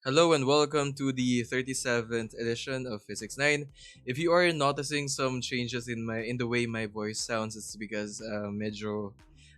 Hello and welcome to the 37th edition of Physics 9. If you are noticing some changes in the way my voice sounds, it's because medyo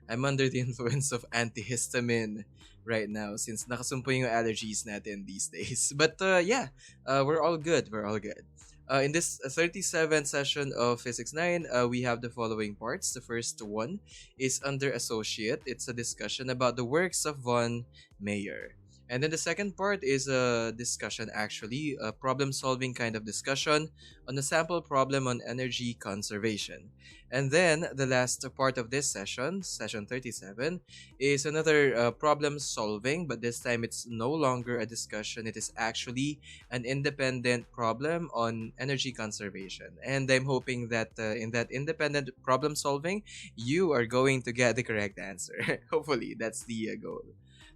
I'm under the influence of antihistamine right now since nakasumpo yung allergies natin these days. But we're all good. We're all good. In this 37th session of Physics 9, we have the following parts. The first one is under Associate. It's a discussion about the works of von Mayer. And then the second part is a discussion, actually, a problem solving kind of discussion on a sample problem on energy conservation. And then the last part of this session, session 37, is another problem solving, but this time it's no longer a discussion. It is actually an independent problem on energy conservation. And I'm hoping that in that independent problem solving, you are going to get the correct answer. Hopefully, that's the goal.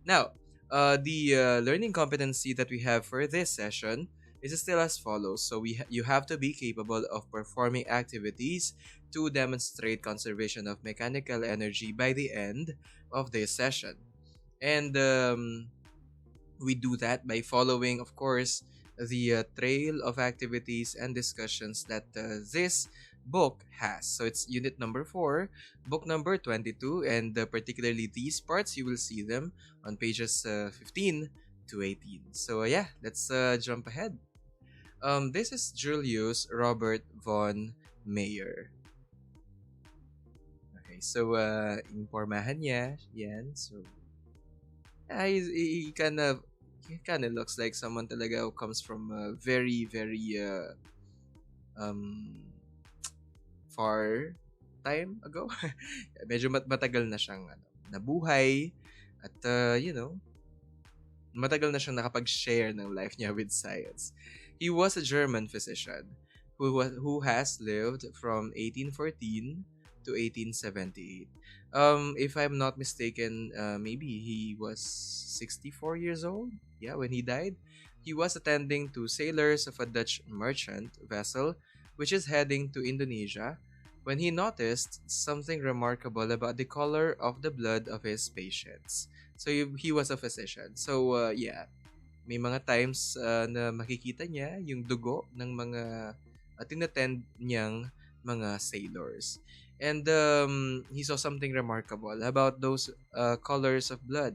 Now, the learning competency that we have for this session is still as follows. So you have to be capable of performing activities to demonstrate conservation of mechanical energy by the end of this session. And we do that by following, of course, the trail of activities and discussions that this book has. So it's unit number 4, book number 22, and particularly these parts, you will see them on pages 15 to 18. So let's jump ahead. This is Julius Robert von Mayer. Okay, so impormahan niya, yan. So he kind of looks like someone talaga who comes from a very very um far time ago. Medyo matagal na siyang nabuhay at matagal na siyang nakapag-share ng life niya with science. He was a German physician who has lived from 1814 to 1878. If I'm not mistaken, maybe he was 64 years old. Yeah, when he died, he was attending to sailors of a Dutch merchant vessel which is heading to Indonesia when he noticed something remarkable about the color of the blood of his patients. So he was a physician. So may mga times na makikita niya yung dugo ng mga tinatend niyang mga sailors. And he saw something remarkable about those colors of blood.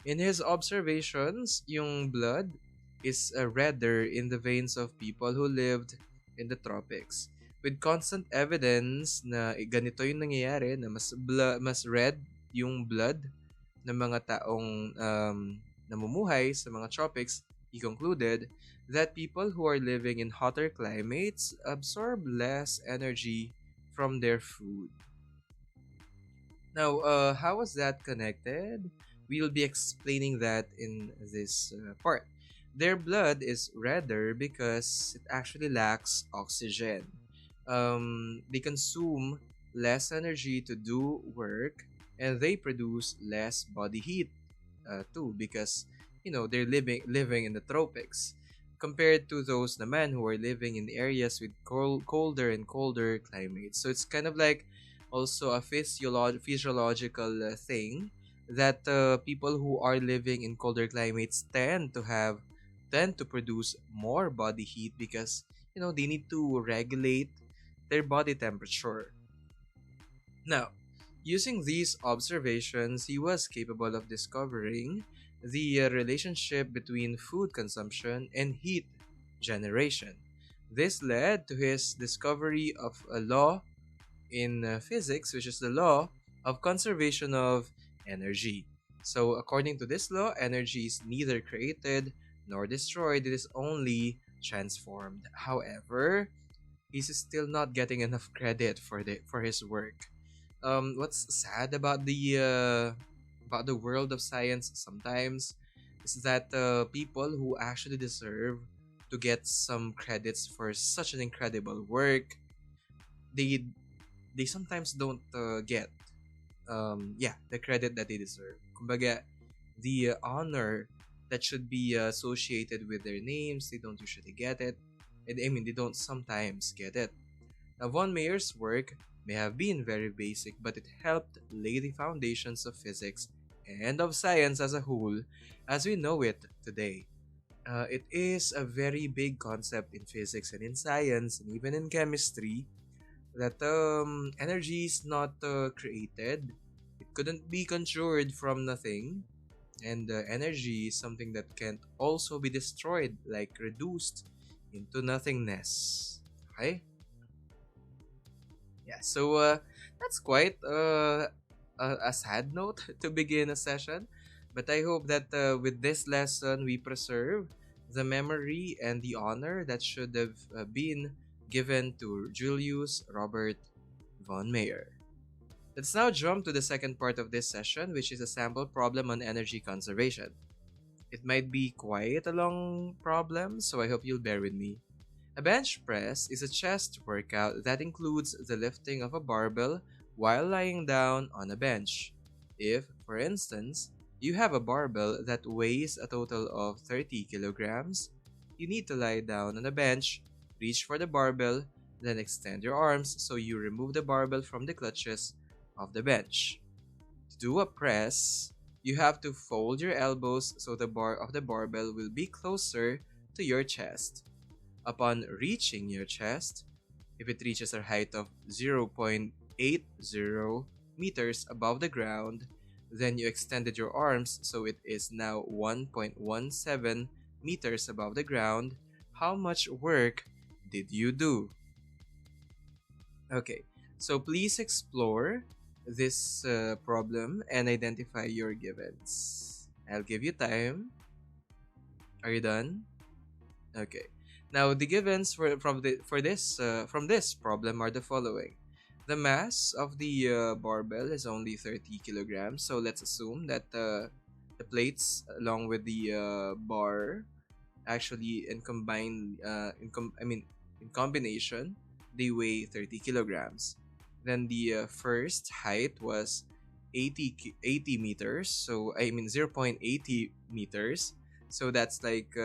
In his observations, yung blood is redder in the veins of people who lived in the tropics. With constant evidence na ganito yung nangyayari, na mas red yung blood ng mga taong namumuhay sa mga tropics, he concluded that people who are living in hotter climates absorb less energy from their food. Now, how was that connected? We'll be explaining that in this part. Their blood is redder because it actually lacks oxygen. They consume less energy to do work, and they produce less body heat too, because they're living in the tropics compared to those naman who are living in areas with colder and colder climates. So it's kind of like also a physiological thing that people who are living in colder climates tend to produce more body heat because they need to regulate their body temperature. Now, using these observations, he was capable of discovering the relationship between food consumption and heat generation. This led to his discovery of a law in physics, which is the law of conservation of energy. So, according to this law, energy is neither created nor destroyed, it is only transformed. However, he's still not getting enough credit for his work. What's sad about the world of science sometimes is that people who actually deserve to get some credits for such an incredible work, they they sometimes don't get the credit that they deserve. Kumbaga, the honor that should be associated with their names, they don't usually get it. And I mean, they don't sometimes get it. Now, von Mayer's work may have been very basic, but it helped lay the foundations of physics and of science as a whole as we know it today. It is a very big concept in physics and in science and even in chemistry that energy is not created. It couldn't be conjured from nothing. And energy is something that can't also be destroyed, like reduced into nothingness. Okay? Yeah, so that's quite a sad note to begin a session. But I hope that with this lesson, we preserve the memory and the honor that should have been given to Julius Robert von Mayer. Let's now jump to the second part of this session, which is a sample problem on energy conservation. It might be quite a long problem, so I hope you'll bear with me. A bench press is a chest workout that includes the lifting of a barbell while lying down on a bench. If, for instance, you have a barbell that weighs a total of 30 kilograms, you need to lie down on a bench, reach for the barbell, then extend your arms so you remove the barbell from the clutches of the bench. To do a press, you have to fold your elbows so the bar of the barbell will be closer to your chest. Upon reaching your chest, if it reaches a height of 0.80 meters above the ground, then you extended your arms so it is now 1.17 meters above the ground. How much work did you do? Okay, so please explore this problem and identify your givens. I'll give you time. Are you done? Okay. Now the givens from this problem are the following. The mass of the barbell is only 30 kilograms, so let's assume that the plates along with the bar actually in combination they weigh 30 kilograms. Then the first height was 80 meters, so I mean 0.80 meters. So that's like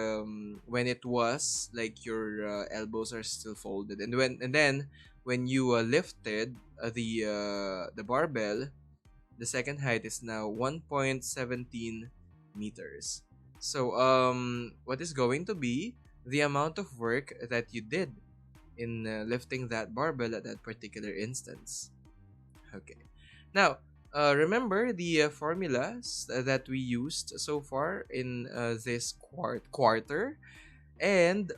when it was like your elbows are still folded, and then when you lifted the barbell, the second height is now 1.17 meters. So what is going to be the amount of work that you did in lifting that barbell at that particular instance? Okay. Now, remember the formulas that we used so far in this quarter, and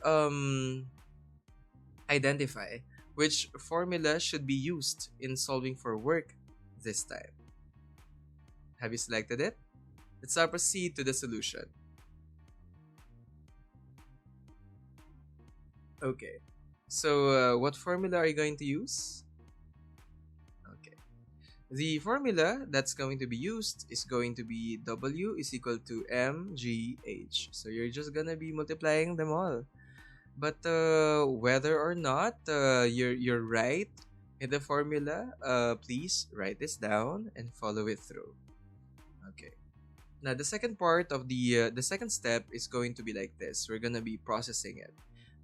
identify which formula should be used in solving for work this time. Have you selected it? Let's now proceed to the solution. Okay. So, what formula are you going to use? Okay. The formula that's going to be used is going to be W is equal to mgh. So you're just gonna be multiplying them all. But whether or not you're right in the formula, please write this down and follow it through. Okay. Now the second part of the second step is going to be like this. We're gonna be processing it.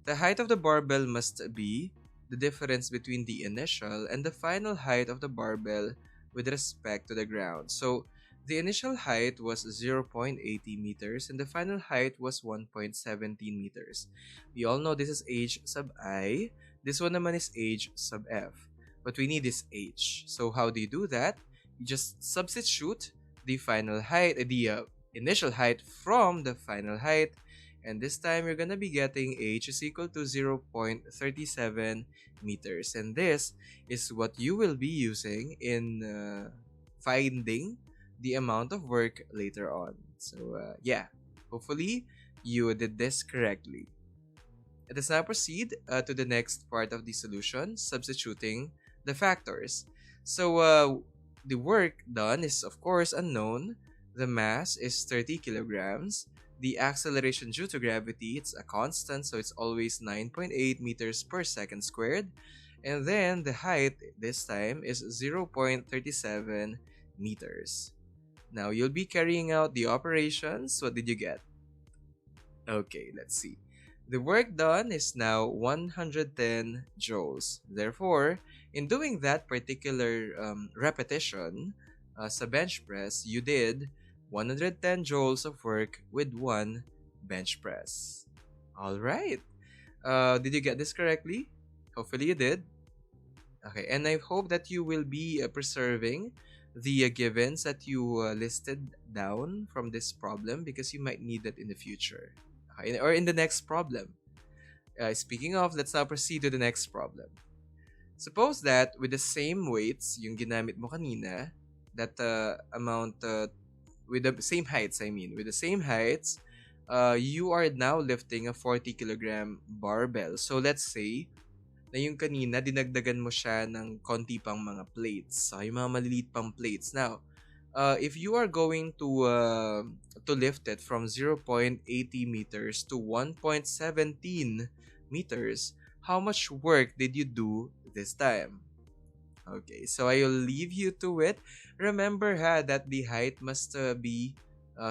The height of the barbell must be the difference between the initial and the final height of the barbell with respect to the ground. So the initial height was 0.80 meters and the final height was 1.17 meters. We all know this is h sub I. This one naman is h sub f. But we need this h. So how do you do that? You just substitute the final height, the initial height from the final height. And this time, you're gonna be getting h is equal to 0.37 meters. And this is what you will be using in finding the amount of work later on. So, yeah, hopefully you did this correctly. Let us now proceed to the next part of the solution, substituting the factors. So, the work done is, of course, unknown. The mass is 30 kilograms. The acceleration due to gravity, it's a constant, so it's always 9.8 meters per second squared. And then the height this time is 0.37 meters. Now you'll be carrying out the operations. What did you get? Okay, let's see. The work done is now 110 joules. Therefore, in doing that particular repetition sa bench press, you did 110 joules of work with 1 bench press. All right. Did you get this correctly? Hopefully you did. Okay, and I hope that you will be preserving the givens that you listed down from this problem because you might need that in the future. Okay, or in the next problem. Speaking of, let's now proceed to the next problem. Suppose that with the same weights, yung ginamit mo kanina, that amount, with the same heights, I mean, with the same heights, you are now lifting a 40 kilogram barbell. So let's say, na yung kanina, dinagdagan mo siya ng konti pang mga plates. So, yung mga maliliit pang plates. Now, if you are going to lift it from 0.80 meters to 1.17 meters, how much work did you do this time? Okay, so I'll leave you to it. Remember that the height must be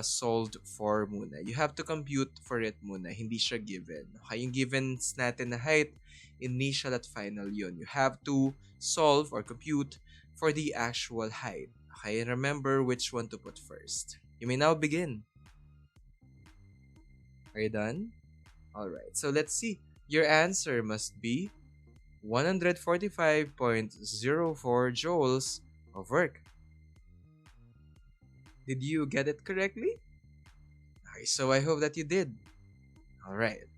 solved for muna. You have to compute for it muna. Hindi siya given. Okay, yung givens natin na height, initial at final yun. You have to solve or compute for the actual height. Okay, and remember which one to put first. You may now begin. Are you done? Alright, so let's see. Your answer must be 145.04 joules of work. Did you get it correctly? Okay, so I hope that you did. Alright.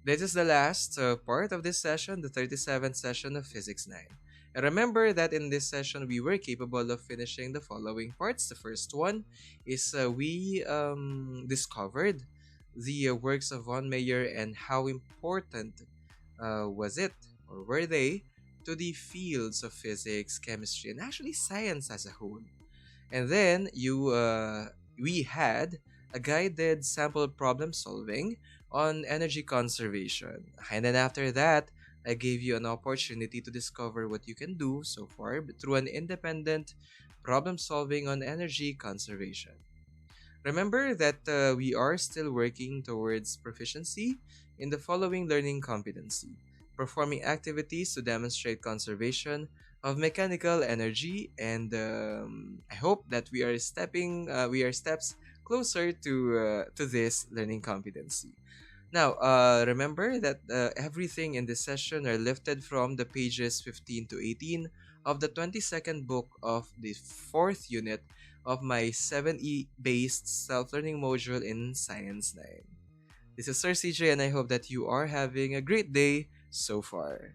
This is the last part of this session, the 37th session of Physics 9. And remember that in this session, we were capable of finishing the following parts. The first one is we discovered the works of von Mayer and how important was it or were they to the fields of physics, chemistry, and actually science as a whole. And then we had a guided sample problem solving on energy conservation. And then after that, I gave you an opportunity to discover what you can do so far through an independent problem solving on energy conservation. Remember that we are still working towards proficiency in the following learning competency: performing activities to demonstrate conservation of mechanical energy, and I hope that we are steps closer to this learning competency. Now, remember that everything in this session are lifted from the pages 15 to 18 of the 22nd book of the 4th unit of my 7E based self-learning module in Science 9. This is Sir CJ and I hope that you are having a great day so far.